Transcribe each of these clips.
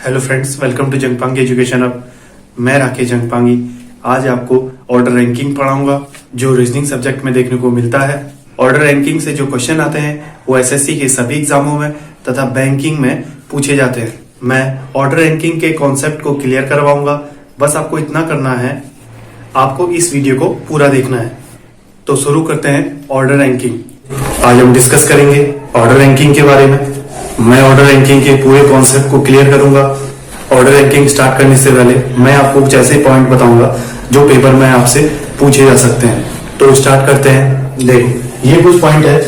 Hello friends, welcome to Jangpangi education अब। मैं राकेश जंगपांगी आज आपको ऑर्डर रैंकिंग पढ़ाऊंगा जो रीजनिंग सब्जेक्ट में देखने को मिलता है। ऑर्डर रैंकिंग से जो क्वेश्चन आते हैं वो एसएससी के सभी एग्जामों में तथा बैंकिंग में पूछे जाते हैं। मैं ऑर्डर रैंकिंग के कॉन्सेप्ट को क्लियर करवाऊंगा। बस आपको इतना करना है, आपको इस वीडियो को पूरा देखना है। तो शुरू करते हैं ऑर्डर रैंकिंग। आज हम डिस्कस करेंगे ऑर्डर रैंकिंग के बारे में। मैं ऑर्डर रैंकिंग के पूरे कॉन्सेप्ट को क्लियर करूंगा। ऑर्डर रैंकिंग स्टार्ट करने से पहले मैं आपको कुछ ऐसे पॉइंट बताऊंगा जो पेपर में आपसे पूछे जा सकते हैं। तो स्टार्ट करते हैं। देखो, ये कुछ पॉइंट है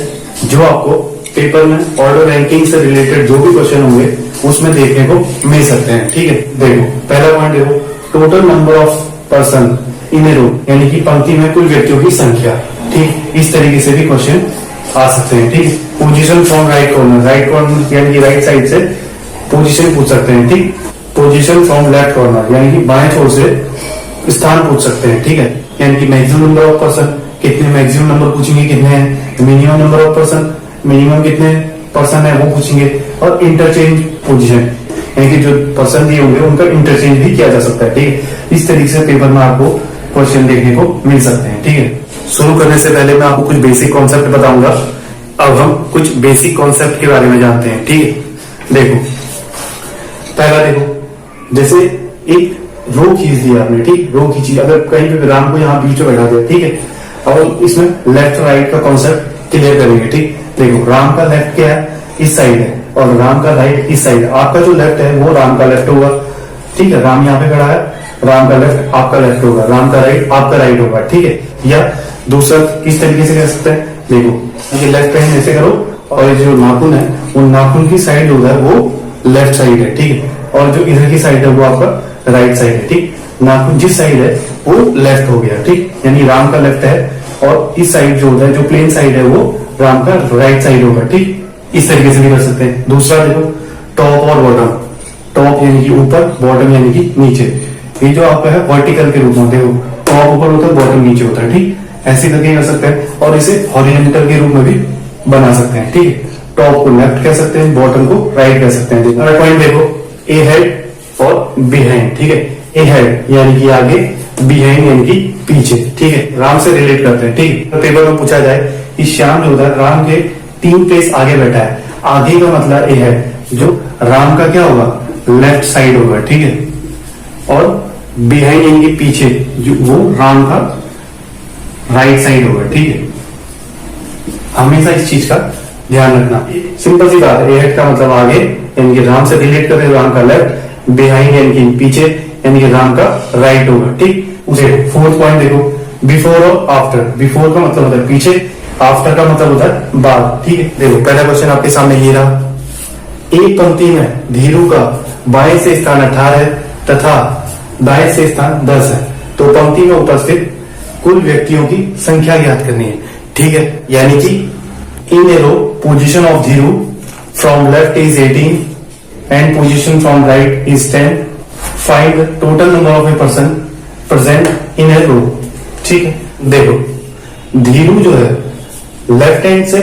जो आपको पेपर में ऑर्डर रैंकिंग से रिलेटेड जो भी क्वेश्चन होंगे उसमें देखने को मिल सकते हैं। ठीक है, देखो पहला पॉइंट देखो, total number of person in a row, यानी कि पंक्ति में कुल व्यक्तियों की संख्या। ठीक, इस तरीके से भी क्वेश्चन आ सकते हैं। ठीक, position from right corner, right corner यानी कि राइट साइड से पोजीशन पूछ सकते हैं। ठीक, पोजीशन फ्रॉम लेफ्ट कॉर्नर यानी कि बाएं छोर से स्थान पूछ सकते हैं। ठीक है, यानी कि मैक्सिमम नंबर ऑफ पर्सन, कितने मैक्सिमम नंबर पूछेंगे, कितने हैं minimum number of person, minimum कितने पर्सन है वो पूछेंगे। और इंटरचेंज पोजीशन यानी कि जो पर्सन दिए होंगे उनका इंटरचेंज भी किया जा सकता है। ठीक है, इस तरीके से पेपर में आपको क्वेश्चन देखने को मिल सकते हैं। ठीक है, शुरू करने से पहले मैं आपको कुछ बेसिक कॉन्सेप्ट बताऊंगा। अब हम कुछ बेसिक कॉन्सेप्ट के बारे में जानते हैं। ठीक है, देखो पहला देखो, जैसे एक रो खींच दिया आपने। ठीक, रो खींची, अगर कहीं भी राम को यहाँ बीच में बैठा दिया। ठीक है, और इसमें लेफ्ट राइट का कॉन्सेप्ट क्लियर करेंगे। ठीक, देखो राम का लेफ्ट क्या है, इस साइड है, और राम का राइट इस साइड। आपका जो लेफ्ट है वो राम का लेफ्ट होगा। ठीक है, राम यहाँ पे खड़ा है, राम का लेफ्ट आपका लेफ्ट होगा, राम का राइट आपका राइट होगा। ठीक है, या दूसरा किस तरीके से कर सकते हैं, देखो ये लेफ्ट हैंड ऐसे करो और जो नाखून है वो नाखून की साइड जो है वो लेफ्ट साइड है। ठीक है, और जो इधर की साइड है वो आपका राइट साइड है। ठीक, नाखून जिस साइड है वो लेफ्ट हो गया। ठीक, यानी राम का लेफ्ट है और इस साइड जो होता है, जो प्लेन साइड है वो राम का राइट साइड होगा। ठीक, इस तरीके से भी कर सकते हैं। दूसरा देखो, टॉप और बॉटम, टॉप यानी कि ऊपर, बॉटम यानी कि नीचे। ये जो आपका है वर्टिकल के रूप में, देखो टॉप ऊपर होता है, बॉटम नीचे होता है। ठीक, ऐसे करके कर सकते हैं और इसे हॉरिजॉन्टल के रूप में भी बना सकते हैं। ठीक है, टॉप को लेफ्ट कह सकते हैं, बॉटम को राइट कह सकते हैं। अगला पॉइंट देखो, ए हेड और बिहाइंड। ठीक है, ए हेड यानी कि आगे, बिहाइंड यानी कि पीछे। ठीक है, राम से रिलेट करते हैं। ठीक है, पेपर में पूछा जाए कि श्याम जो होता है राम के 3 प्लेस आगे बैठा है। आगे का मतलब ए हेड, जो राम का क्या होगा, लेफ्ट साइड होगा। ठीक है, और बिहाइंड यानी कि पीछे, जो वो राम का राइट साइड होगा। ठीक है, हमेशा इस चीज का ध्यान रखना। सिंपल सी बात है, ए हेड का मतलब आगे यानी कि राम से रिलेट करते हैं, राम का लेफ्ट, बिहाइंड यानी कि पीछे यानी कि राम का राइट होगा। ठीक, उसे फोर्थ पॉइंट देखो, बिफोर और आफ्टर। बिफोर का मतलब होता है पीछे, आफ्टर का मतलब होता है बाद। ठीक है, देखो पहला क्वेश्चन आपके सामने ये रहा, एक पंक्ति में धीरू का बाएं से स्थान 18 है तथा दाएं से स्थान 10 है, तो पंक्ति में उपस्थित कुल व्यक्तियों की संख्या ज्ञात करनी है। ठीक है, यानी कि in a row position of Dhiru from left is 18 and position from right is 10। Find total number of a person present in a row. ठीक है, देखो धीरू जो है लेफ्ट हैंड से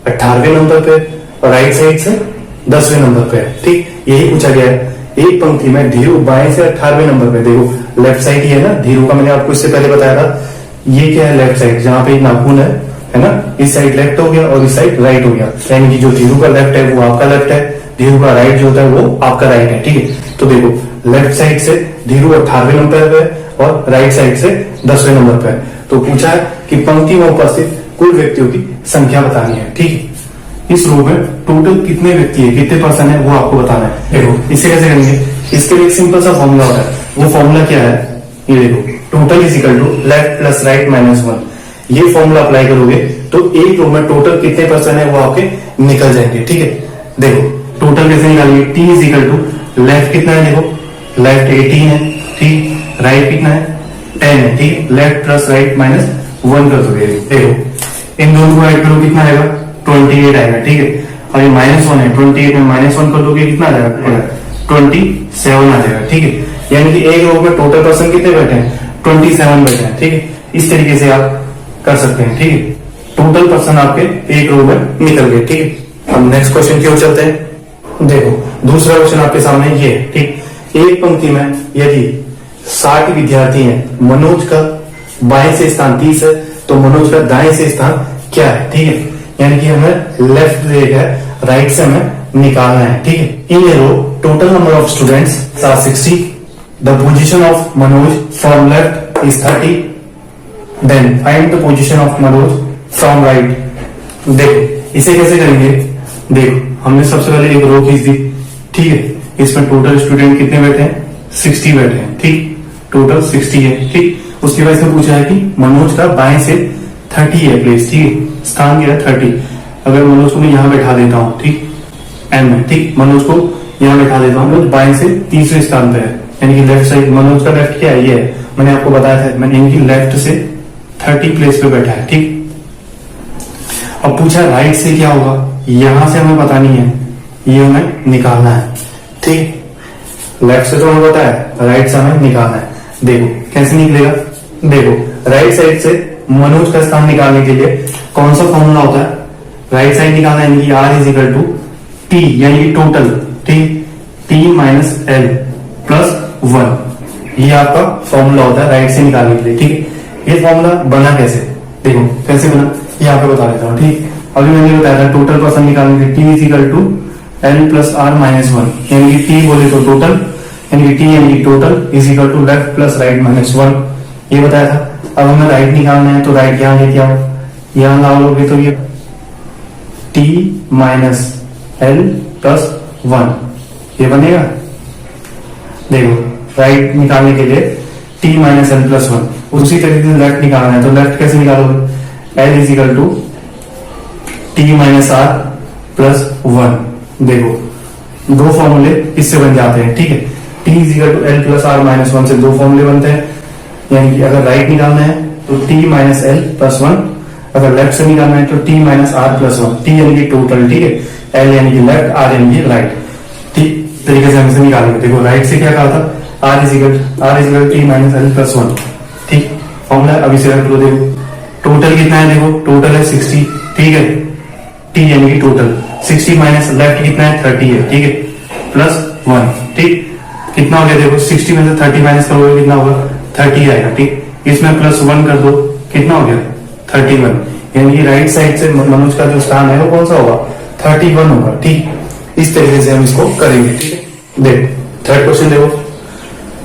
18वें नंबर पे और राइट साइड से 10वें नंबर पे है। ठीक, यही पूछा गया है। एक पंक्ति में धीरू बाएं से 18वें नंबर पे, देखो लेफ्ट साइड ही है ना धीरू का, मैंने आपको इससे पहले बताया था। ये क्या है, लेफ्ट साइड, जहां पे नाखून है ना, इस साइड लेफ्ट हो गया और इस साइड राइट हो गया। यानी कि जो धीरू का लेफ्ट है वो आपका लेफ्ट है, धीरू का राइट जो होता है वो आपका राइट है। ठीक है, तो देखो लेफ्ट साइड से धीरू 18वें नंबर पे है और राइट साइड से 10वें नंबर पे है। तो पूछा है कि पंक्ति में उपस्थित कुल व्यक्तियों की संख्या बतानी है। ठीक है, इस रो में टोटल कितने व्यक्ति है, कितने पर्सन है वो आपको बताना है। देखो इसे कैसे करेंगे, इसके लिए एक सिंपल सा फॉर्मूला होता है। वो फॉर्मूला क्या है, ये देखो, total is equal to left plus right minus 1। ये फॉर्मूला अप्लाई करोगे तो एक रो में टोटल कितने पर्सन है वो आपके निकल जाएंगे। ठीक है, देखो टोटल कैसे निकालेंगे, T is equal to left कितना है, देखो लेफ्ट 18 है। ठीक, राइट कितना है 10 है। ठीक, लेफ्ट प्लस राइट माइनस 1 कर दोगे। देखो इन दोनों को ऐड करो कितना आएगा, 28 आएगा। ठीक है, और ये -1 है, 28 में -1 कर दोगे कितना आ जाएगा, 27 आ जाएगा। ठीक है, यानी कि एक रो में टोटल पर्सन कितने बैठे हैं, 27 बैठे हैं। ठीक है, इस तरीके से आप कर सकते हैं। ठीक है, टोटल पर्सन आपके एक रो में निकल गए। ठीक है, अब नेक्स्ट क्वेश्चन की ओर चलते हैं। देखो दूसरा क्वेश्चन आपके सामने ये है। ठीक, एक पंक्ति में यदि 60 विद्यार्थी हैं, मनोज का बाएं से स्थान 30 है, तो मनोज का दाएं से स्थान क्या है, ठीक है। यानी कि हमें लेफ्ट देगा, राइट से हमें निकालना है, ठीक है। In a row total number of students are 60, the position of Manoj from left is 30, then find the position of Manoj from right. देखो इसे कैसे करेंगे, देखो हमने सबसे पहले एक रो खींच दी, ठीक है। इसमें टोटल स्टूडेंट कितने बैठे हैं, 60 बैठे हैं, ठीक, टोटल 60 है, ठीक। उसके बाद इसमें पूछा है कि मनोज का बाएं से 30 है प्लेस, ठीक है, स्थान क्या है 30। अगर मनोज को मैं यहाँ बैठा देता हूँ, ठीक, एम में, ठीक, मनोज को यहाँ बैठा देता हूँ, मनोज बाएं से तीसरे स्थान पे है, यानी कि लेफ्ट साइड। मनोज का लेफ्ट क्या है, ये है, मैंने आपको बताया था, मैंने इनकी लेफ्ट से 30 प्लेस पे बैठा है, ठीक। अब पूछा राइट से क्या होगा, यहां से हमें पता नहीं है, ये हमें निकालना है, ठीक। लेफ्ट से तो हमें पता है, राइट से हमें निकालना है। देखो कैसे निकलेगा, देखो राइट साइड से मनोज का स्थान निकालने के लिए कौन सा फॉर्मूला होता है, राइट साइड निकालना है, यानी कि R is equal to T, यानी कि टोटल, ठीक, टी माइनस एल प्लस 1, ये आपका फॉर्मूला होता है राइट से निकालने के लिए, ठीक है। ये फॉर्मूला बना कैसे, देखो कैसे बना, यहाँ पे बता देता हूँ, ठीक। अभी मैंने बताया था टोटल पर्सन निकालने के लिए T is equal to L plus R minus 1, यानी कि टी बोले तो टोटल, यानी कि टी यानी कि total is equal to left plus right minus 1, ये बताया था। अब हमें राइट निकालना है, तो राइट यहाँ लेके आओ, यहाँ लाओगे तो ये टी माइनस एल प्लस 1, ये बनेगा। देखो राइट निकालने के लिए टी माइनस एल प्लस 1, उसी तरीके से लेफ्ट निकालना है, तो लेफ्ट कैसे निकालोगे, L is equal to T minus R plus 1। देखो दो फॉर्मूले इससे बन जाते हैं, ठीक है। T is equal to L plus R minus 1 से दो फॉर्मूले बनते हैं, यानी कि अगर राइट निकालना है तो टी माइनस एल प्लस 1, अगर लेफ्ट से निकालना है तो T minus R plus 1, T यानी कि टोटल, ठीक है, एल यानी कि लेफ्ट, आर यानी कि राइट, ठीक तरीके से हम इसे निकालेंगे। देखो राइट से क्या कहा था, R is equal T minus L plus 1, ठीक फॉर्मूला। अभी से रख लो, देखो टोटल कितना है, देखो टोटल है 60, ठीक है, टी यानी कि टोटल 60 माइनस लेफ्ट कितना है 30 है, ठीक है, प्लस 1, ठीक, कितना हो गया, देखो 60 में से 30 माइनस करोगे कितना होगा, 30 आएगा, ठीक। इसमें प्लस 1 कर दो, कितना हो गया 31, यानी कि राइट साइड से मनोज का जो स्थान है वो कौन सा होगा, 31 होगा, ठीक। इस तरीके से हम इसको करेंगे, ठीक है। देखो थर्ड क्वेश्चन देखो,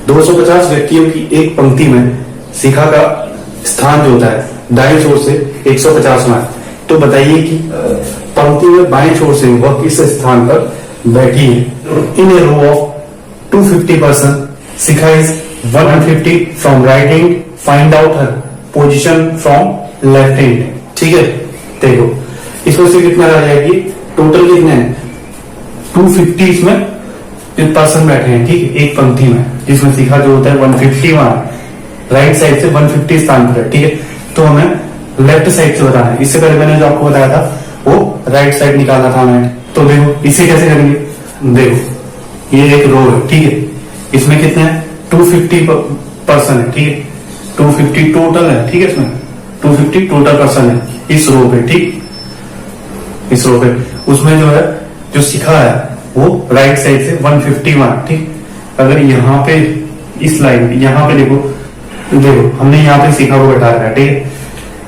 250 व्यक्तियों की एक पंक्ति में शिखा का स्थान जो होता है दाएं छोर से 150 में, तो बताइए कि पंक्ति में बाएं छोर से वह किस स्थान पर बैठी है। In a row of 250 person, Shikha is 150 from right end, find out her position from left end, ठीक है। देखो इसमें से कितना आ जाएगी, टोटल कितने हैं 250, इसमें पर्सन बैठे हैं, ठीक है, एक पंक्ति में, जिसमें शिखा जो होता है 150 वहां राइट साइड से 150 स्थान पर है, ठीक है। तो हमें लेफ्ट साइड से बताना है, इससे पहले मैंने जो आपको बताया था वो राइट साइड निकालना था हमें। तो देखो इसे कैसे करेंगे, देखो ये एक रो है, ठीक है, इसमें कितने हैं 250 पर्सन है, ठीक है, 250 टोटल है, ठीक है, इसमें 250 टोटल पर्सन है इस रो पे, ठीक, इस रो पे। उसमें जो है जो शिखा है वो राइट साइड से 151, ठीक। अगर यहाँ पे इस लाइन यहाँ पे देखो हमने यहाँ पे शिखा को बैठा रखा है, ठीक है।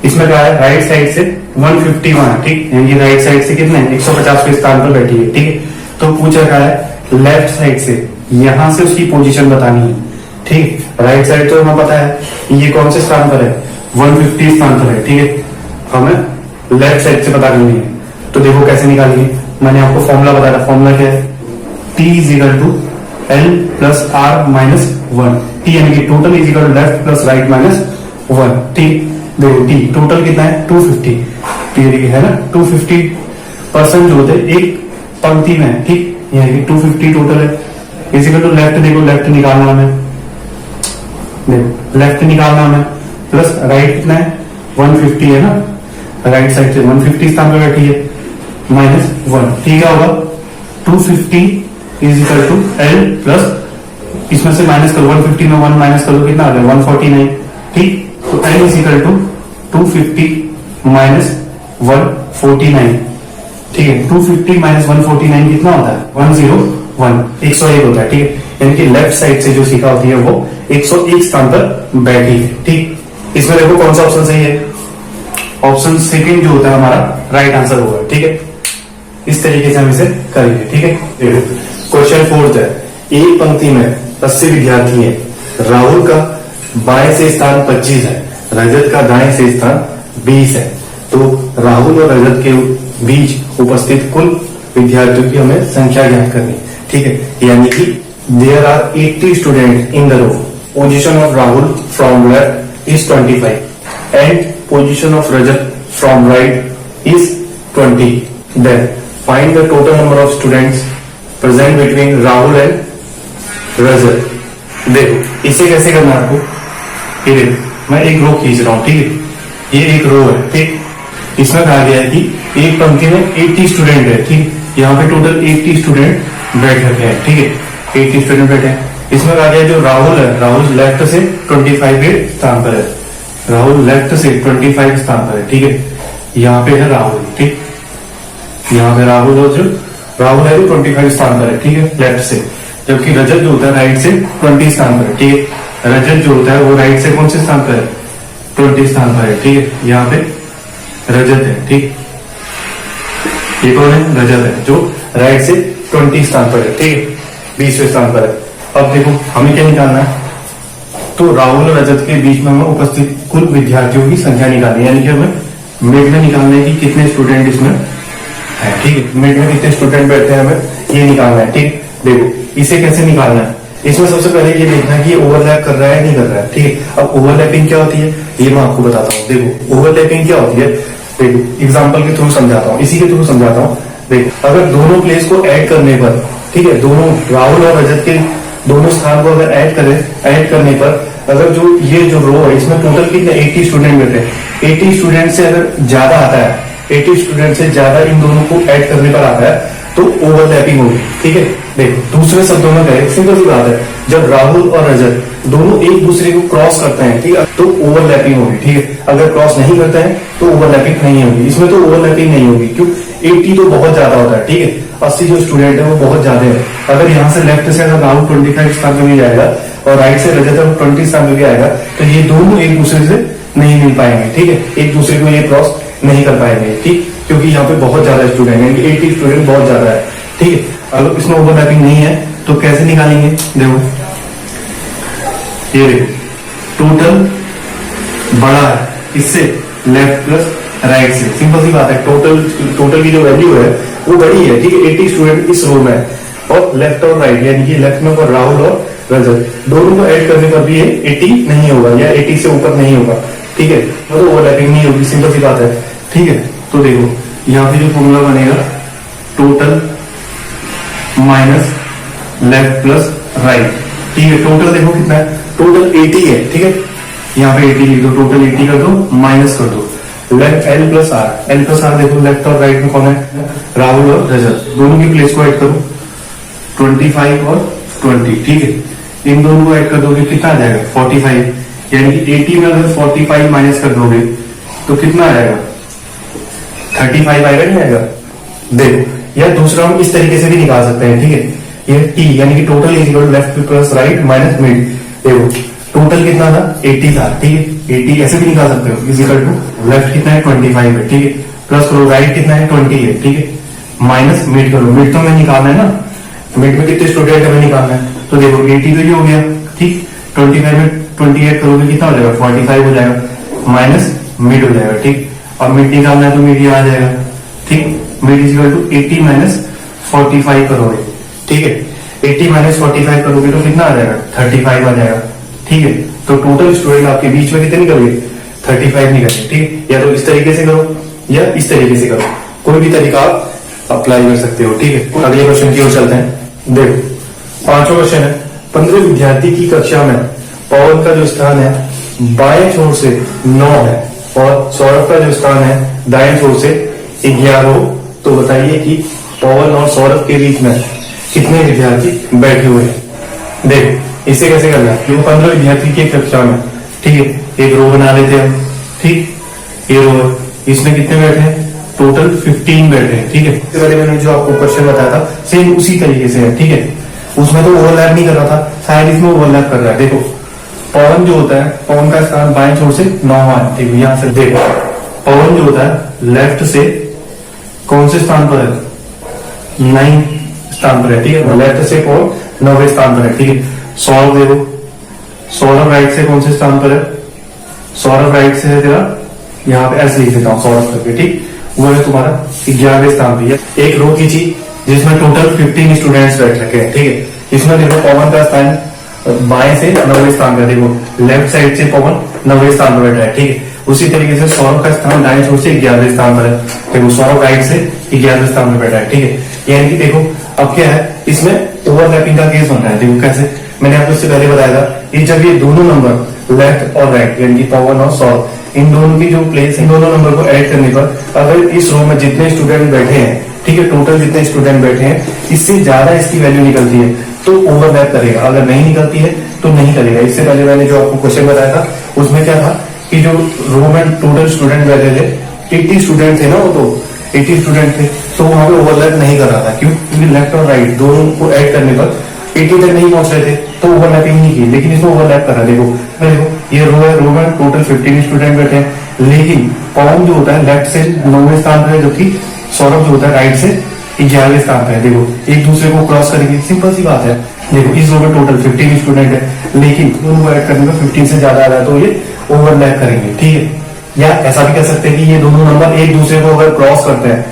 इसमें क्या है राइट साइड से 151, ठीक, यानी कि राइट साइड से कितने 150 के स्थान पर बैठी है, ठीक है। तो पूछा क्या है लेफ्ट साइड से, यहां से उसकी पोजीशन बतानी है, ठीक। राइट साइड तो हमें पता है ये कौन से स्थान पर है 150 स्थान पर है, ठीक है, हमें लेफ्ट साइड से पता करनी है। तो देखो कैसे निकालेंगे, मैंने आपको फॉर्मूला बताया था, फॉर्मूला क्या है, T is equal to L plus R minus 1, T यानी कि total is equal to left plus right minus 1, ठीक। देखो टी टोटल कितना है 250, टी है ना 250 पर्सन जो होते हैं एक पंक्ति में है, ठीक, यानी कि 250 टोटल है, इज इक्वल टू लेफ्ट, देखो लेफ्ट निकालना हमें, देखो लेफ्ट निकालना हमें, प्लस राइट कितना है 150 है ना, राइट साइड से 150 स्थान पर बैठी है, माइनस 1, ठीक है, होगा 250 is equal to L plus, इसमें से माइनस करो 150 में 1 माइनस करो कितना आ गया 149, ठीक। तो L is equal to 250 minus 149, ठीक है। 250 माइनस 149 कितना होता है 101, 101 होता है, ठीक है। यानी कि लेफ्ट साइड से जो शिखा होती है वो 101 स्थान पर बैठी है। ठीक, इसमें देखो कौन सा ऑप्शन सही है, ऑप्शन सेकंड जो होता है हमारा राइट आंसर होगा। ठीक है, इस तरीके से हम इसे करेंगे। ठीक है, क्वेश्चन फोर्थ है, एक पंक्ति में 80 विद्यार्थी है, राहुल का बाएं से स्थान 25 है, रजत का दाएं से स्थान 20 है, तो राहुल और रजत के बीच उपस्थित कुल विद्यार्थियों की हमें संख्या ज्ञात करनी। ठीक है, यानी कि there are 80 student in the row, position of Rahul from left is 25 and position of Rajat from right is 20, then find the total number of students present between Rahul and Rajat. देखो इसे कैसे करना है आपको, ये देखो मैं एक रो खींच रहा हूं। ठीक है, ये एक रो है। ठीक, इसमें कहा गया है कि एक पंक्ति में 80 स्टूडेंट है। ठीक, यहाँ पे टोटल 80 स्टूडेंट बैठ रखे हैं। ठीक है, 80 स्टूडेंट बैठे हैं। इसमें कहा गया जो राहुल है, राहुल लेफ्ट से 25 के स्थान पर है, राहुल लेफ्ट से 25 स्थान पर है। ठीक है, यहाँ पे है राहुल। ठीक, यहाँ पे राहुल और जो राहुल है वो 25 स्थान पर है। ठीक है, लेफ्ट से, जबकि रजत जो होता है राइट से 20 स्थान पर है। ठीक है, रजत जो होता है वो राइट से कौन से स्थान पर है, 20 स्थान पर है। ठीक है, यहाँ पे रजत है। ठीक, ये कौन है, रजत है, जो राइट से 20 स्थान पर है। ठीक है, 20वें स्थान पर है। अब देखो हमें क्या निकालना है, तो राहुल और रजत के बीच में हमें उपस्थित कुल विद्यार्थियों की संख्या निकालनी है, यानी कि हमें मिड में निकालना है कि कितने स्टूडेंट इसमें है। ठीक है, मिड में कितने स्टूडेंट बैठते हैं हमें ये निकालना है। ठीक, देखो इसे कैसे निकालना है, इसमें सबसे पहले ये देखना है कि ये ओवरलैप कर रहा है नहीं कर रहा है। ठीक है, अब ओवरलैपिंग क्या होती है ये मैं आपको बताता हूँ। देखो ओवरलैपिंग क्या होती है, देखो एग्जांपल के थ्रू समझाता हूँ, इसी के थ्रू समझाता हूँ। देखो अगर दोनों प्लेस को ऐड करने पर, ठीक है, दोनों राहुल और रजत के दोनों स्थान को अगर ऐड करने पर अगर जो ये जो रो है इसमें टोटल कितने 80 स्टूडेंट बैठे हैं, 80 स्टूडेंट से अगर ज्यादा आता है, 80 स्टूडेंट से ज्यादा इन दोनों को ऐड करने पर आता है तो ओवरलैपिंग होगी। ठीक है, देखो दूसरे शब्दों में कहें, सिंपल सी बात है, जब राहुल और रजत दोनों एक दूसरे को क्रॉस करते हैं, ठीक है, तो ओवरलैपिंग होगी। ठीक है, अगर क्रॉस नहीं करते हैं तो ओवरलैपिंग नहीं होगी। इसमें तो ओवरलैपिंग नहीं होगी, क्यों, 80 तो बहुत ज्यादा होता है। ठीक है, 80 जो स्टूडेंट है वो बहुत ज्यादा है। अगर यहाँ से लेफ्ट से अगर राहुल 25 स्थान पे भी जाएगा और राइट से रजत 20 स्थान पे भी आएगा तो ये दोनों एक दूसरे से नहीं मिल पाएंगे। ठीक है, एक दूसरे को ये क्रॉस नहीं कर पाएंगे। ठीक, क्योंकि यहाँ पे बहुत ज्यादा स्टूडेंट है, 80 स्टूडेंट बहुत ज्यादा है। ठीक है, अगर इसमें ओवरलैपिंग नहीं है तो कैसे निकालेंगे, देखो ये देखो टोटल बड़ा है इससे लेफ्ट प्लस राइट से, सिंपल सी बात है, टोटल की जो वैल्यू है वो बड़ी है। ठीक है, 80 स्टूडेंट इस रो में है और लेफ्ट और राइट, यानी कि लेफ्ट में राहुल और रजत दोनों को ऐड करने पर भी ये 80 नहीं होगा या 80 से ऊपर नहीं होगा। ठीक है, तो ओवरलैपिंग नहीं होगी, सिंपल सी बात है। ठीक है, तो देखो यहाँ पे जो फॉर्मूला बनेगा total minus left plus right. ठीक है, टोटल देखो कितना है, टोटल 80 है। ठीक है, यहाँ पे 80 लिख दो, टोटल 80 कर दो, माइनस कर दो लेफ्ट एल प्लस आर, देखो लेफ्ट और राइट में कौन है, राहुल और रजत, दोनों की प्लेस को ऐड करो 25 और 20। ठीक है, इन दोनों को ऐड कर दोगे कितना आ जाएगा 45, यानी कि 80 में अगर 45 माइनस कर दोगे तो कितना आएगा 35 आएगा, नहीं आएगा। देखो या दूसरा हम इस तरीके से भी निकाल सकते हैं। ठीक है, ये टी यानी कि total is equal left plus right minus mid. देखो टोटल कितना था 80 था। ठीक है, 80 ऐसे भी निकाल सकते हो, इज इक्वल टू लेफ्ट कितना है 25 है। ठीक है, प्लस करो राइट कितना है 20 है। ठीक है, माइनस मिड करो, मिड तो हमें निकालना है ना, मिड में कितने स्टूडेंट हमें निकालना है, तो देखो 80 तो ये हो गया। ठीक, 25 में 28 करोगे कितना हो जाएगा 45 हो जाएगा, माइनस मिड हो जाएगा। ठीक, और मिड निकालना है तो मिड आ जाएगा। ठीक, mid is equal to 80 minus 45 करोगे। ठीक है, 80 माइनस 45 करोगे तो कितना आ जाएगा 35 आ जाएगा। ठीक है, तो टोटल स्टूडेंट आपके बीच में कितने निकल गए 35 निकल गए। ठीक है, या तो इस तरीके से करो या इस तरीके से करो, कोई भी तरीका आप अप्लाई कर सकते हो। ठीक है, अगले क्वेश्चन की ओर चलते हैं। देखो 5वां क्वेश्चन है, 15 विद्यार्थी की कक्षा में पवन का जो स्थान है बाएं छोर से 9 है और सौरभ का जो स्थान है दाएं छोर से 11 हो, तो बताइए कि पवन और सौरभ के बीच में कितने विद्यार्थी बैठे हुए हैं। देखो इसे कैसे करना है, जो 15 विद्यार्थी की कक्षा में, ठीक है, एक रो बना लेते हैं हम। ठीक, ये रो, इसमें कितने बैठे हैं टोटल 15 बैठे हैं। ठीक है, इससे पहले मैंने जो आपको क्वेश्चन बताया था सेम उसी तरीके से है। ठीक है, उसमें तो ओवरलैप नहीं कर रहा था, शायद इसमें ओवरलैप कर रहा है। देखो पवन जो होता है, पवन का स्थान बाएं छोर से 9 है, ठीक है। यहां से देखो पवन जो होता है लेफ्ट से कौन से स्थान पर है, 9 स्थान पर है, ठीक है। लेफ्ट से पवन 9वें स्थान पर है, ठीक है। सौरभ देखो, सौरभ राइट से कौन से स्थान पर है, सौरभ राइट से है तेरा, यहाँ पे ऐसे लिख देता हूँ सौरभ करके, ठीक। वो है तुम्हारा 11वें स्थान पे। एक रो खींची जिसमें टोटल 15 स्टूडेंट्स बैठ रखे हैं, ठीक है। इसमें देखो पवन का स्थान बाएं से 9वें स्थान पर, देखो लेफ्ट साइड से पवन 9वें स्थान पर बैठा है, ठीक है। उसी तरीके से सौरभ का स्थान दाएं छोर से 11वें स्थान पर है, देखो सौरभ राइट से 11वें स्थान पर बैठा है, ठीक है। यानी कि देखो अब क्या है, इसमें ओवरलैपिंग का केस बन रहा है। देखो कैसे, मैंने आपको इससे पहले बताया था, ये जब ये दोनों नंबर लेफ्ट और राइट यानी कि पवन और सौरभ, इन दोनों की जो प्लेस, इन दोनों नंबर को ऐड करने पर अगर इस रो में जितने स्टूडेंट बैठे हैं, ठीक है, टोटल जितने स्टूडेंट बैठे हैं, इससे ज्यादा इसकी वैल्यू निकलती है तो ओवरलैप करेगा, अगर नहीं निकलती है तो नहीं करेगा। इससे पहले मैंने जो आपको क्वेश्चन बताया था उसमें क्या था कि जो रो में टोटल स्टूडेंट बैठे थे 80 स्टूडेंट थे ना, वो तो 80 स्टूडेंट थे, तो वहां पे ओवरलैप नहीं कर रहा था। क्यों? क्योंकि लेफ्ट और राइट दोनों को ऐड करने पर 80 तक नहीं पहुंच रहे थे, तो ओवरलैपिंग नहीं की। लेकिन इसमें ओवरलैप कर रहा है। देखो ये रो है, रो में टोटल 15 स्टूडेंट बैठे हैं, लेकिन पवन जो होता है लेफ्ट से 9वें स्थान पर है, जबकि सौरभ जो होता है राइट से 11वें स्थान पर है। देखो एक दूसरे को क्रॉस करेंगे, सिंपल सी बात है। देखो इस रो में टोटल 15 स्टूडेंट है, लेकिन उनको ऐड करने में 15 से ज्यादा आ रहा है, तो ये ओवरलैप करेंगे, ठीक है। या ऐसा भी कह सकते हैं कि ये दोनों नंबर एक दूसरे को अगर क्रॉस करते हैं,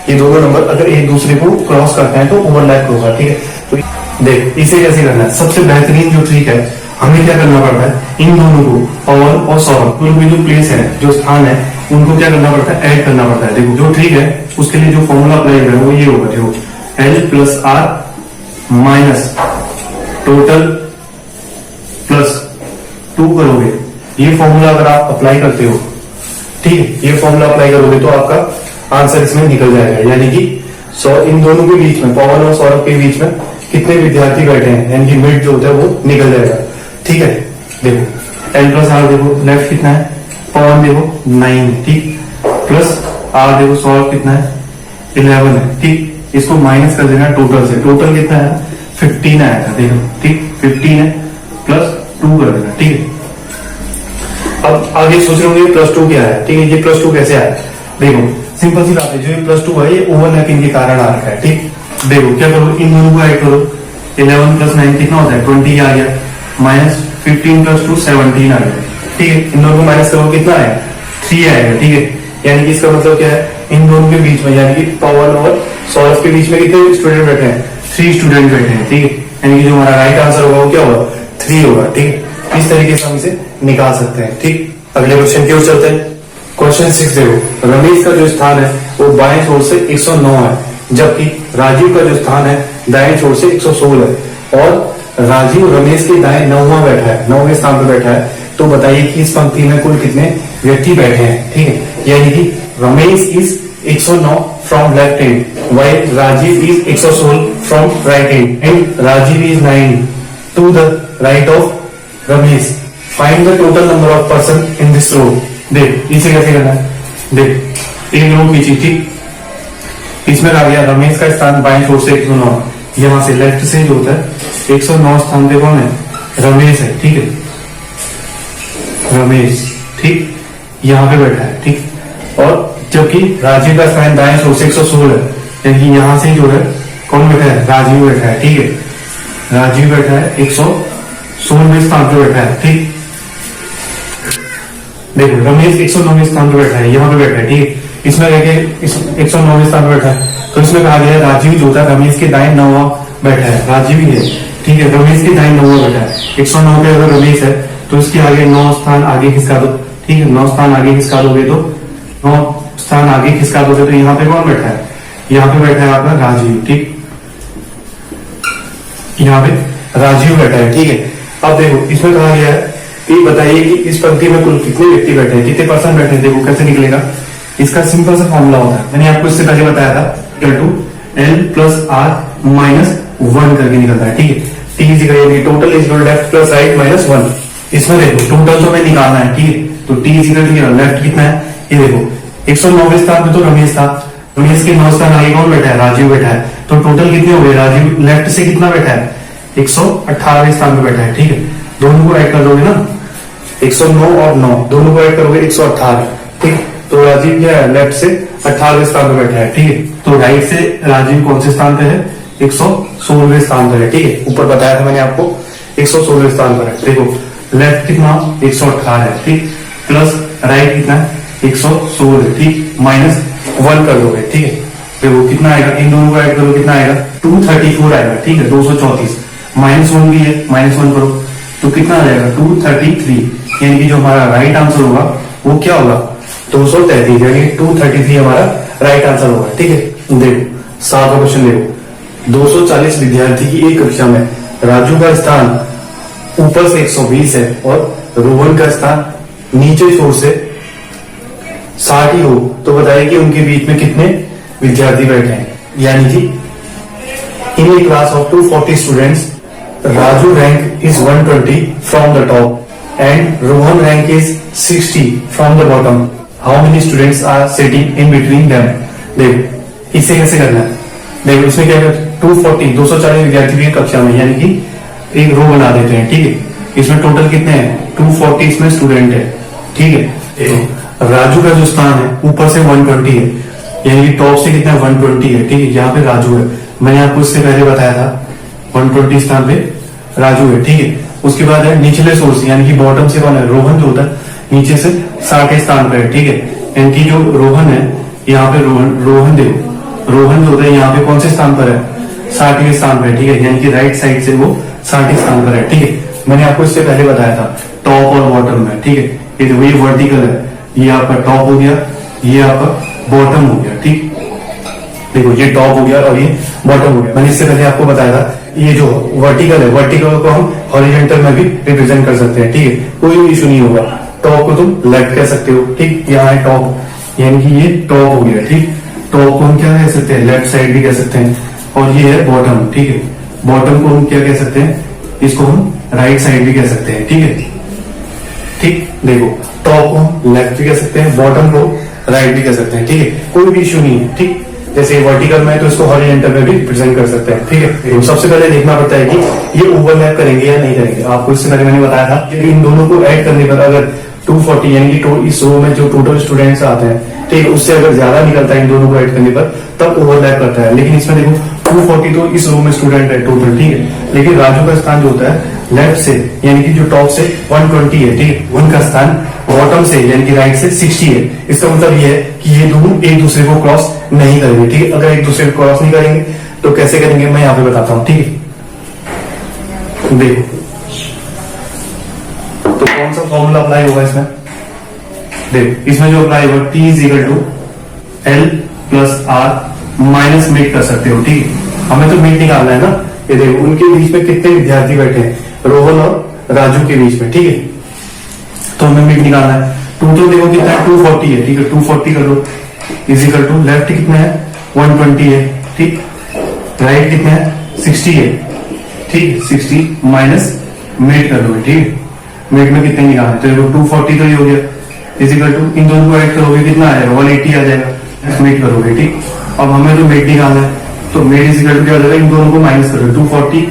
ये दोनों नंबर अगर एक दूसरे को क्रॉस करते हैं तो ओवरलैप होगा, ठीक है। तो देख इसे कैसे करना है, सबसे बेहतरीन जो ट्रिक है, हमें क्या करना पड़ता है, इन दोनों को पवन और सौरभ उनकी जो प्लेस है, जो स्थान है, उनको क्या करना पड़ता है, ऐड करना पड़ता है। देखो जो ट्रिक है उसके लिए जो फॉर्मूला अप्लाई है वो ये होगा, देखो L plus R minus total plus 2 करोगे, ये फॉर्मूला अगर आप अप्लाई करते हो, ठीक है, ये फॉर्मूला अप्लाई करोगे तो आपका आंसर इसमें निकल जाएगा। यानी कि इन दोनों के बीच में, पवन और सौरभ के बीच में कितने विद्यार्थी बैठे हैं, यानी कि मिड जो होता है वो निकल जाएगा, ठीक है। देखो L प्लस आर, देखो लेफ्ट कितना है, पवन देखो 9, ठीक, प्लस आर देखो सौरभ कितना है 11 है, ठीक। इसको माइनस कर देना टोटल से, टोटल कितना है 15 आया था, देखो ठीक 15 है, प्लस 2 कर देना, ठीक है। अब आगे सोच रहे होंगे प्लस 2 क्या है, ठीक है। ये प्लस 2 कैसे आया, देखो सिंपल सी बात है, जो ये प्लस 2 है ये ओवरलैपिंग के कारण आ रखा है, ठीक। देखो क्या करो, इन दोनों को ऐड करो, 11 प्लस 9 कितना होता है 20 आ गया, माइनस 15 प्लस 2 17 आ गया, ठीक है। इन दोनों को माइनस करो, कितना आएगा 3 आएगा, ठीक है। यानी कि इसका मतलब क्या है, इन दोनों के बीच में यानी कि पवन और सौरभ के बीच में कितने स्टूडेंट बैठे हैं, 3 स्टूडेंट बैठे हैं, ठीक है। यानी कि जो हमारा राइट आंसर होगा वो क्या होगा 3 होगा, ठीक है। इस तरीके से हम इसे निकाल सकते हैं, ठीक। अगले क्वेश्चन की ओर चलते हैं। क्वेश्चन 6 देखो, रमेश का जो स्थान है वो बाएं छोर से 109 है, जबकि राजीव का जो स्थान है दाएं छोर से 116 है, और राजीव रमेश के दाएं 9वां बैठा है, 9वें स्थान पर बैठा है। तो बताइए कि इस पंक्ति में कुल कितने व्यक्ति बैठे हैं, ठीक है। यानी कि Ramesh is 109 from left hand, while Rajiv is 116 from right hand, and Rajiv is 9 to the right of Ramesh. Find the total number of person in this row. देख इसे कैसे करना है, देख एक रो की चीज, ठीक, इसमें आ गया रमेश का स्थान बाएं छोर से 109, यहां से लेफ्ट से जो होता है 109 स्थान पे कौन है, रमेश है, ठीक है, रमेश, ठीक, यहां पे बैठा है, ठीक। और जबकि राजीव का स्थान दाएं छोर से 116 है, यानी कि यहां से जो है कौन बैठा है, राजीव बैठा है, ठीक है। राजीव बैठा है 116वें स्थान पे बैठा है, ठीक। देखो रमेश 109वें स्थान पे बैठा है, यहाँ पे बैठा है, ठीक है। इसमें कह 109वें स्थान पे बैठा है, तो इसमें कहा गया राजीव जो होता है रमेश के दाएं 9वां बैठा है, राजीव ही है, ठीक है। रमेश के दाएं 9वां बैठा है, 109 पे अगर रमेश है तो इसके आगे 9 स्थान आगे खिसका दो, ठीक है। 9 स्थान आगे खिसका दोगे तो 9 स्थान आगे खिसका दोगे तो यहाँ पे कौन बैठा है, यहाँ पे बैठा है आपका राजीव, ठीक, यहाँ पे राजीव बैठा है, ठीक है। अब देखो इसमें कहा गया है कि बताइए कि इस पंक्ति में कुल कितने व्यक्ति बैठे हैं, कितने पर्सन बैठे हैं। देखो कैसे निकलेगा, इसका सिंपल सा फॉर्मूला होता है, मैंने आपको इससे पहले बताया था, L प्लस आर माइनस 1 करके निकलता है, ठीक है। T is equal total is left plus right minus 1। इसमें देखो टोटल तो हमें निकालना है, ठीक है। तो टी इज इक्वल लेफ्ट कितना है, ये देखो 109वें स्थान पे तो रमेश था, रमेश के 9 स्थान आगे कौन बैठा है, राजीव बैठा है, तो टोटल कितने हो गए, राजीव लेफ्ट से कितना बैठा है 118वें स्थान पे बैठा है, ठीक है। दोनों को ऐड कर दोगे ना, 109 और 9 दोनों को ऐड करोगे 118, ठीक। तो राजीव क्या है, लेफ्ट से 18वें स्थान पे बैठा है, ठीक है। तो राइट से राजीव कौन से स्थान पे है, 116वें स्थान पर है, ठीक है। ऊपर बताया था मैंने आपको 116वें स्थान पर है। देखो लेफ्ट कितना 118 है, ठीक, प्लस राइट कितना 116, ठीक, माइनस 1 कर दोगे, ठीक है। देखो कितना आएगा, इन दोनों को ऐड करो कितना आएगा, 234 आएगा, ठीक है। 234 माइनस 1 भी है, माइनस 1 करो तो कितना आ जाएगा 233, यानी कि जो हमारा राइट आंसर होगा वो क्या होगा 233, यानी 233 हमारा राइट आंसर होगा, ठीक है। देखो 7वां क्वेश्चन देखो, 240 विद्यार्थी की एक कक्षा में राजू का स्थान ऊपर से 120 है और रोहन का स्थान नीचे छोर से 60 ही हो, तो बताइए कि उनके बीच में कितने विद्यार्थी बैठे हैं। यानी कि in a class of 240 students Raju rank is 120 from the top and Rohan rank is 60 from the bottom. How many students are sitting in between them? देखो इसे कैसे करना है, देखो इसमें क्या है 240 विद्यार्थी की कक्षा में, यानी कि एक रो बना देते हैं, ठीक है। इसमें टोटल कितने हैं 240 इसमें स्टूडेंट है, ठीक है। राजू का जो स्थान है ऊपर से 120 है, यानी कि टॉप से कितना 120 है, ठीक है। यहाँ पे राजू है, मैंने आपको इससे पहले बताया था 120 स्थान पे राजू है, ठीक है। उसके बाद है निचले सोर्स, यानी कि बॉटम से कौन है, रोहन जो होता है नीचे से 60 स्थान पे है, ठीक है। यानी कि जो रोहन है यहाँ पे रोहन देखो, रोहन जो होता है यहाँ पे कौन से स्थान पर है 60वें स्थान पर है, ठीक है। यानी कि राइट साइड से वो 60 स्थान पर है, ठीक है। मैंने आपको इससे पहले बताया था टॉप और बॉटम में, ठीक है। ये देखो ये वर्टिकल है, ये आपका टॉप हो गया, ये आपका बॉटम हो गया, ठीक। देखो ये टॉप हो गया और ये बॉटम हो गया। मैंने इससे पहले आपको बताया था ये जो वर्टिकल है, वर्टिकल को हम हॉरिजॉन्टल में भी रिप्रेजेंट कर सकते हैं, ठीक है। कोई भी इशू नहीं होगा। टॉप को तुम लेफ्ट कह सकते हो, ठीक, यहाँ है टॉप, यानी कि ये टॉप हो गया, ठीक। टॉप को हम क्या कह सकते हैं, लेफ्ट साइड भी कह सकते हैं, और ये है बॉटम, ठीक है। बॉटम को हम क्या कह सकते हैं, इसको हम राइट साइड भी कह सकते हैं, ठीक है, ठीक। देखो टॉप को हम लेफ्ट भी कह सकते हैं, बॉटम को राइट भी कह सकते हैं, ठीक है। कोई भी इशू नहीं है, ठीक। जैसे वर्टिकल में है तो इसको हॉरिजॉन्टल में भी रिप्रेजेंट कर सकते हैं, ठीक है। तो सबसे पहले देखना पड़ता है कि ये ओवरलैप करेंगे या नहीं करेंगे। आपको इससे पहले मैंने बताया था कि इन दोनों को ऐड करने पर अगर 240 यानी कि इस रो में जो टोटल स्टूडेंट्स आते हैं, ठीक है, उससे अगर ज्यादा निकलता है इन दोनों को ऐड करने पर तब ओवरलैप करता है। लेकिन इसमें देखो 240 तो इस रो में स्टूडेंट है टोटल, ठीक है। लेकिन राजू का स्थान जो होता है लेफ्ट से, यानी कि जो टॉप से 120 है, ठीक है, उनका स्थान बॉटम से यानी कि राइट से 60 है। इसका मतलब ये है कि ये दोनों एक दूसरे को क्रॉस नहीं करेंगे, ठीक है। अगर एक दूसरे को क्रॉस नहीं करेंगे तो कैसे करेंगे मैं यहाँ पे बताता हूँ, ठीक है। देखो तो कौन सा फॉर्मूला अप्लाई होगा इसमें, देखो इसमें जो अप्लाई होगा T is equal to L plus R minus mid कर सकते हो, ठीक है। हमें तो मिड निकालना है ना। ये देखो उनके बीच में कितने विद्यार्थी बैठे हैं, रोहन और राजू के बीच में, ठीक है। तो हमें मिड निकालना है। टोटल देखो कितना है 240 है, ठीक है। 240 कर लो इजिकल टू लेफ्ट कितना है 120 है, ठीक। राइट कितना है 60 है, ठीक। 60 माइनस मिड कर लो, ठीक है। मिड में कितने निकालना है, तो देखो 240 तो ये हो गया, इजिकल टू इन दोनों को ऐड करोगे कितना आएगा 180 आ जाएगा, मिड करोगे, ठीक। अब हमें जो मिड निकालना है तो मिड इजिकल टू क्या हो जाएगा, इन दोनों को माइनस करोगे, 240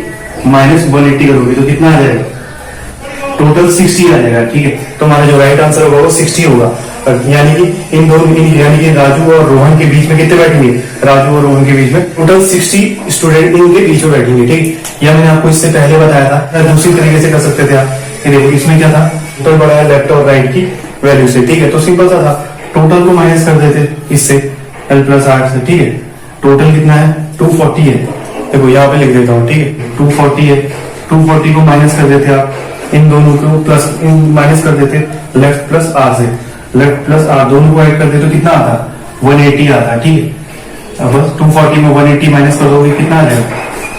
माइनस 180 करोगे तो कितना आ जाएगा टोटल 60 आ जाएगा, ठीक है। तो हमारा जो राइट आंसर होगा वो 60 होगा। यानी कि इन दोनों यानी कि राजू और रोहन के बीच में कितने बैठेंगे, राजू और रोहन के बीच में टोटल 60 स्टूडेंट इनके बीच में बैठेंगे, ठीक। या मैंने आपको इससे पहले बताया था दूसरी तरीके से कर सकते थे आप। देखो इसमें क्या था, टोटल बढ़ा है लेफ्ट और राइट की वैल्यू से, ठीक है। तो सिंपल सा था, टोटल को माइनस कर देते इससे L प्लस R से, ठीक है। टोटल कितना है 240 है, देखो यहाँ पे लिख देता हूँ, ठीक है। 240 है, 240 को माइनस कर देते आप, इन दोनों को प्लस माइनस कर देते लेफ्ट प्लस R से, लेफ्ट प्लस R दोनों को ऐड कर देते तो कितना आता 180 आता, ठीक है। अब बस 240 में 180 माइनस कर दोगे कितना आ जाएगा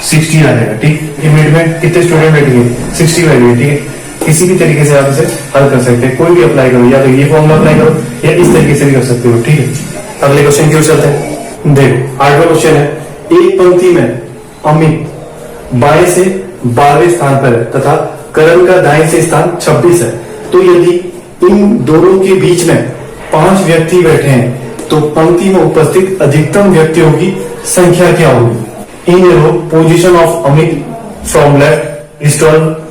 60 आ जाएगा, ठीक। मिड में कितने स्टूडेंट बैठेंगे 60 बैठेंगे, ठीक है। किसी भी तरीके से आप इसे हल कर सकते हैं, कोई भी अप्लाई करो, या तो ये फॉर्मूला अप्लाई करो या इस तरीके से भी कर सकते हो, ठीक है। अगले क्वेश्चन की ओर चलते हैं। देखो 8वां क्वेश्चन है, एक पंक्ति में अमित बाएं से 12वें स्थान पर है तथा करण का दाएं से स्थान 26 है, तो यदि इन दोनों के बीच में 5 व्यक्ति बैठे हैं तो पंक्ति में उपस्थित अधिकतम व्यक्तियों की संख्या क्या होगी। In row position of Amit from left is 12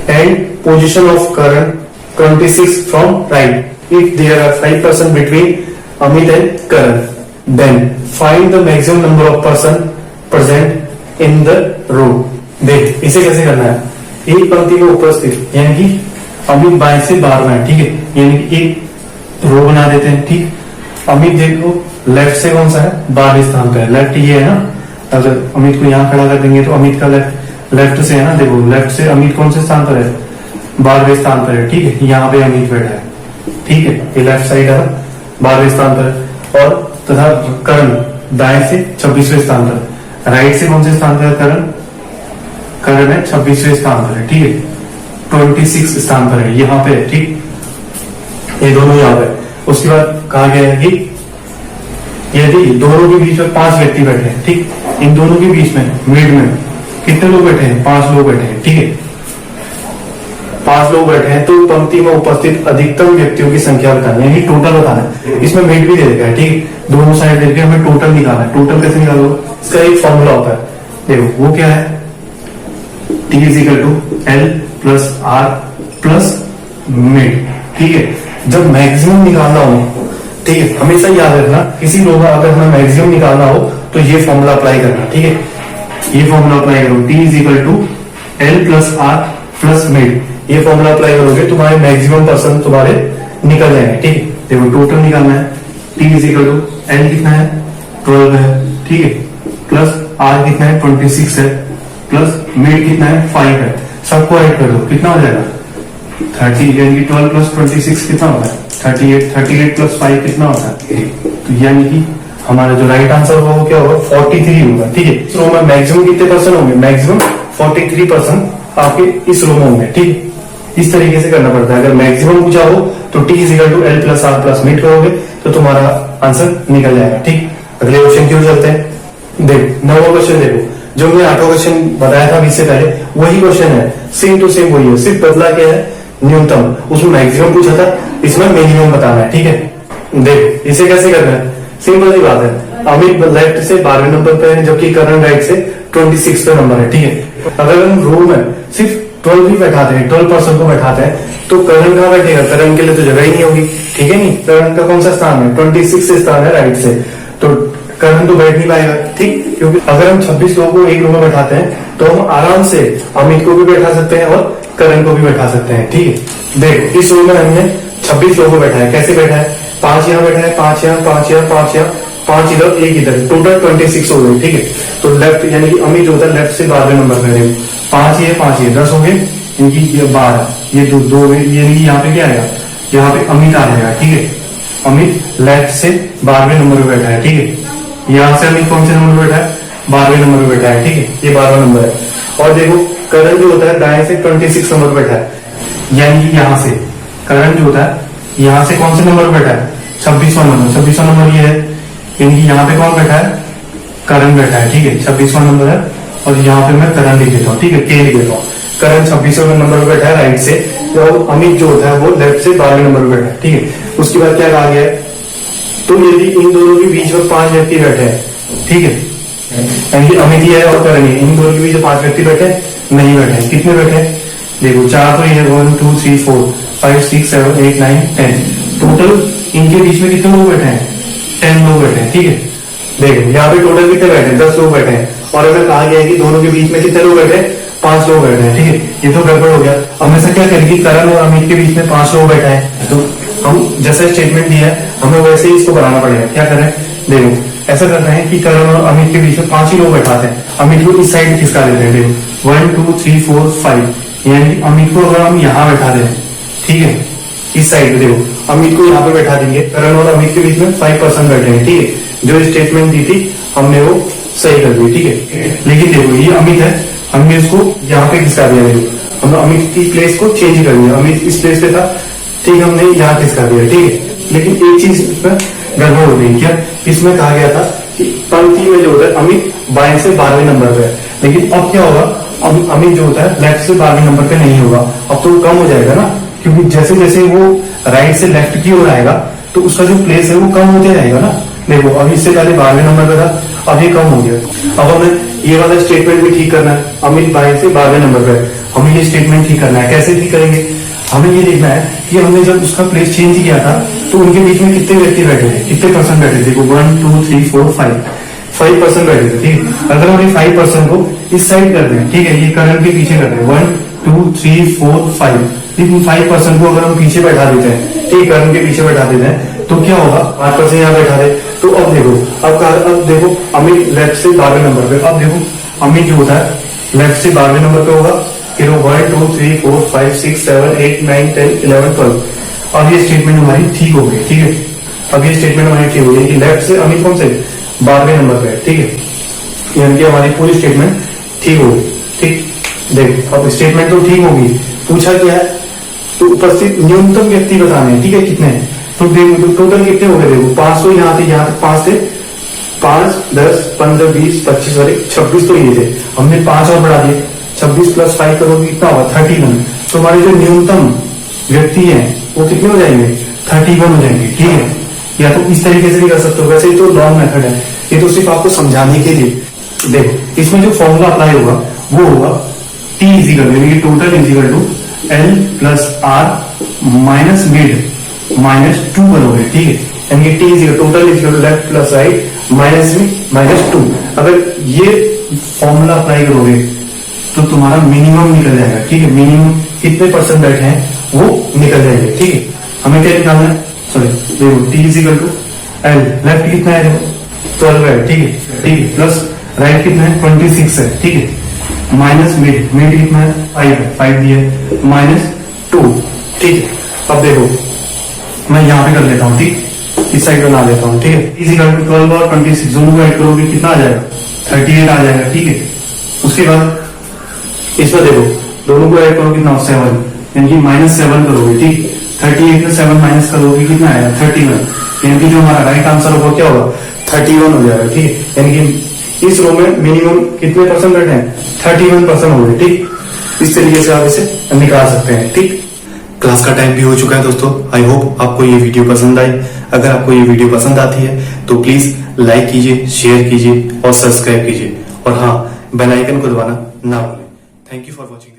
and position of current 26 from right. If there are 5% between Amit and Karan, then find the maximum number of person present in the row. देख इसे कैसे करना है, एक पंक्ति में उपस्थित यानी कि अमित बाएं से 12 है, ठीक है, यानी कि एक रो बना देते हैं, ठीक। अमित देखो लेफ्ट से कौन सा है, 12वें स्थान पे है, लेफ्ट ये है ना, अगर अमित को यहाँ खड़ा कर देंगे तो अमित का लेफ्ट से है ना, देखो लेफ्ट से अमित कौन से स्थान पर है, 12वें स्थान पर है, ठीक है, यहाँ पे अमित बैठा है, ठीक है, ये लेफ्ट साइड है 12वें स्थान पर, और तथा करण दाएं से 26वें स्थान पर, राइट से कौन से स्थान पर है करण, करण है 26वें स्थान पर है, ठीक है, 26 स्थान पर है, यहाँ पे है, ठीक, ये दोनों यहाँ पे। उसके बाद कहा गया है कि यदि दोनों के बीच में 5 व्यक्ति बैठे हैं, ठीक, इन दोनों के बीच में मिड में कितने लोग बैठे हैं, 5 लोग बैठे हैं, ठीक है, 5 लोग बैठे हैं, तो पंक्ति में उपस्थित अधिकतम व्यक्तियों की संख्या बताना है, यानी टोटल बताना है। इसमें मिड भी दे देगा है, ठीक, दोनों साइड देके हमें टोटल निकालना है। टोटल कैसे निकालोगे, इसका एक फॉर्मूला होता है, देखो वो क्या है, T is equal to L plus R plus mid, ठीक है। जब मैक्सिमम निकालना हो, ठीक है, हमेशा याद रखना किसी रो में अगर हमें मैक्सिमम निकालना हो तो ये फॉर्मूला अप्लाई करना, ठीक है, ये फॉर्मूला अप्लाई करो, T is equal to L plus R plus mid, ये फॉर्मूला अप्लाई करोगे तुम्हारे मैक्सिमम पर्सन तुम्हारे निकल जाएंगे, ठीक है। देखो टोटल निकालना है, T is equal to L कितना है 12 है, ठीक है, प्लस R कितना है 26 है, प्लस मिड कितना है 5 है, सबको ऐड कर दो, कितना हो जाएगा 30, यानी कि 12 प्लस 26 कितना होता है 38, 38 प्लस 5 कितना होता है, तो यानी कि हमारा जो राइट आंसर होगा वो क्या होगा 43 होगा, ठीक है। इस रो में मैक्सिमम कितने पर्सन होंगे, मैक्सिमम 43% आपके इस रो में होंगे, ठीक। इस तरीके से करना पड़ता है, अगर मैक्सिमम पूछा हो तो T is equal to L plus R plus mid करोगे तो तुम्हारा आंसर निकल जाएगा, ठीक। अगले क्वेश्चन की ओर चलते हैं। देखो 9वां क्वेश्चन, देखो जो मैंने 8वां क्वेश्चन बताया था इससे पहले वही क्वेश्चन है, सेम टू सेम वही है, सिर्फ बदला क्या है न्यूनतम, उसमें मैक्सिमम पूछा था, इसमें मिनिमम बताना है, ठीक है। देख इसे कैसे करना है, सिंपल सी बात है, अमित लेफ्ट से 12वें नंबर पे है जबकि करण राइट से 26 पे नंबर है, ठीक है। अगर हम रो में सिर्फ 12 भी बैठाते हैं, 12% को बैठाते हैं तो करण कहाँ बैठेगा, करण के लिए तो जगह ही नहीं होगी, ठीक है, नहीं, करण का कौन सा स्थान है 26 से स्थान है राइट से, तो करण तो बैठ नहीं पाएगा, ठीक, क्योंकि अगर हम 26 लोगों को एक रो में बैठाते हैं तो हम आराम से अमित को भी बैठा सकते हैं और करण को भी बैठा सकते हैं, ठीक है। देखो इस रो में हमने 26 लोगों को बैठा है, कैसे बैठा है, 5 यहाँ बैठा है, 5 यहाँ, 5 यहाँ, 5 यहाँ, 5 इधर, 1 इधर, टोटल 26 हो गए, ठीक है। तो लेफ्ट यानी कि अमित होता है लेफ्ट से 12वें नंबर पे, 5 ये 5 ये 10 हो गए, इनकी ये 12, ये दो यानी कि यहाँ पे क्या आएगा, यहाँ पे अमित आ जाएगा, ठीक है। अमित लेफ्ट से 12वें नंबर पे बैठा है, ठीक है, यहाँ से अमित कौन से नंबर पे बैठा है 12वें नंबर पे बैठा है, ठीक है, ये 12वां नंबर है। और देखो करण जो होता है दाएं से 26 नंबर पे बैठा है, यानी कि यहाँ से करण जो होता है यहाँ से कौन से नंबर पे बैठा है 26वां नंबर, 26वां नंबर ये है, यानी कि यहाँ पे कौन बैठा है करण बैठा है, ठीक है, 26वां नंबर है, और यहाँ पे मैं करण लिख देता हूँ, ठीक है, के लिख देता हूँ, करण 26वें नंबर पे बैठा है राइट से, तो अमित जो होता है वो लेफ्ट से 12वें नंबर पे बैठा है, ठीक है। उसके बाद क्या कहा गया है, तो यदि इन दोनों के बीच में 5 व्यक्ति बैठे हैं, ठीक है, यानी कि अमित है और करण है, इन दोनों के बीच में 5 व्यक्ति बैठे नहीं बैठे, कितने बैठे, देखो 4 तो ये 1 2 3 4 5 6 7 8 9 10, टोटल इनके बीच में कितने लोग बैठे हैं 10 लोग बैठे हैं, ठीक है। देखो यहाँ पे टोटल कितने बैठे हैं 10 लोग बैठे हैं, और अगर कहा गया है कि दोनों के बीच में कितने लोग बैठे हैं 5 लोग बैठे हैं, ठीक है, ये तो गड़बड़ हो गया। अब हमेशा क्या करेंगे, करण और अमित के बीच में 5 लोग बैठा है, तो हम जैसा स्टेटमेंट दिया है हमें वैसे ही इसको बनाना पड़ेगा। क्या करें, देखो ऐसा करते हैं कि करण और अमित के बीच में 5 ही लोग बैठाते हैं, अमित को इस साइड खिसका देते हैं, देखो 1 2 3 4 5, यानी कि अमित को अगर हम यहाँ बैठा दें, ठीक है, इस साइड देखो अमित को यहाँ पे बैठा देंगे, करण और अमित के बीच में 5% बैठे हैं, ठीक है, जो स्टेटमेंट दी थी हमने वो सही कर दी, ठीक है। लेकिन देखो ये अमित है, हमने इसको यहाँ पे खिसका दिया, देखो हमने अमित की प्लेस को चेंज कर दिया, अमित इस प्लेस पे था, ठीक, हमने यहाँ खिसका दिया, ठीक है। लेकिन एक चीज इसमें गड़बड़ हो गई, क्या, इसमें कहा गया था कि पंक्ति में जो होता है अमित बाएं से 12वें नंबर पे है, लेकिन अब क्या होगा, अमित जो होता है लेफ्ट से 12वें नंबर पे नहीं होगा, अब तो कम हो जाएगा ना, क्योंकि जैसे जैसे वो राइट से लेफ्ट की ओर आएगा तो उसका जो प्लेस है वो कम होते जाएगा ना। देखो अभी इससे पहले 12वें नंबर पे था, अब ये कम हो गया। अब हमें ये वाला स्टेटमेंट भी ठीक करना है। अमित भाई से 12वें नंबर पे हमें ये स्टेटमेंट ठीक करना है। कैसे ठीक करेंगे, हमें ये देखना है कि हमने जब उसका प्लेस चेंज किया था तो उनके बीच में कितने व्यक्ति बैठे थे, कितने पर्सन बैठे थे। देखो 1 2 3 4 5 पर्सन बैठे थे, ठीक है। अगर हम ये 5 पर्सन को इस साइड कर दें, ठीक है, ये करण के पीछे कर दें 1 2 3 4 5, लेकिन 5 पर्सन को अगर हम पीछे बैठा देते हैं, ठीक, करण के पीछे बैठा देते हैं, तो क्या होगा, 5 पर्सन यहाँ बैठा दे। तो अब देखो अमित लेफ्ट से 12वें नंबर पे, अब देखो अमित जो होता है लेफ्ट से 12वें नंबर पे होगा, फिर 1 2 3 4 5 6 7 8 9 10 11 12। अब ये स्टेटमेंट हमारी ठीक हो गई, ठीक है। अब ये स्टेटमेंट हमारी ठीक हो गई कि लेफ्ट से अमित कौन से 12वें नंबर पे है, ठीक है। यानी कि हमारी पूरी स्टेटमेंट ठीक हो गई, ठीक। देख अब स्टेटमेंट तो ठीक होगी, पूछा क्या है, तो उपस्थित न्यूनतम व्यक्ति बताने हैं, ठीक है, कितने हैं। तो देखो टोटल कितने हो गए, देखो 500 यहाँ थे 5 थे, 5 10 15 20 25 और 26 तो ये थे, हमने 5 और बढ़ा दिए, 26 + 5 करोगे कितना होगा 31। तो हमारे जो न्यूनतम व्यक्ति हैं वो कितने हो जाएंगे 31 हो जाएंगे, ठीक है। या तो इस तरीके से भी कर सकते हो, वैसे ही तो लॉन्ग मेथड है, ये तो सिर्फ आपको समझाने के लिए। देखो इसमें जो फॉर्मूला अप्लाई होगा वो होगा T = total = L + R - mid -2 करोगे, ठीक है। यानी T total left plus right -2। अगर ये फॉर्मूला अप्लाई करोगे तो तुम्हारा मिनिमम निकल जाएगा, ठीक है। मिनिमम कितने पर्सन बैठे हैं वो निकल जाएंगे, ठीक है। हमें क्या निकालना है, सॉरी देखो T = L, लेफ्ट कितना है देखो 12 है, ठीक है, ठीक है, प्लस राइट कितना है 26 है, ठीक है, माइनस मिड कितना है 5 दिया -2, ठीक है। अब देखो मैं यहाँ पे कर लेता हूँ, ठीक, इस साइड बना लेता हूँ, ठीक है। = 12 और 26 दोनों को ऐड करोगे कितना आ जाएगा 38 आ जाएगा, ठीक है। उसके बाद इसमें देखो दोनों को ऐड करोगे कितना 7, यानी कि -7 करोगे, ठीक। 38 में 7 माइनस करोगे कितना आएगा 31, यानी कि जो हमारा राइट आंसर होगा क्या होगा 31 हो जाएगा, ठीक है। यानी कि इस रो में मिनिमम कितने पर्सन बैठे हैं 31 पर्सन हो गए, ठीक। इस तरीके से आप इसे निकाल सकते हैं, ठीक। क्लास का टाइम भी हो चुका है दोस्तों। आई होप आपको ये वीडियो पसंद आई। अगर आपको ये वीडियो पसंद आती है तो प्लीज लाइक कीजिए, शेयर कीजिए और सब्सक्राइब कीजिए, और हाँ बेल आइकन को दबाना ना भूलें। Thank you for watching.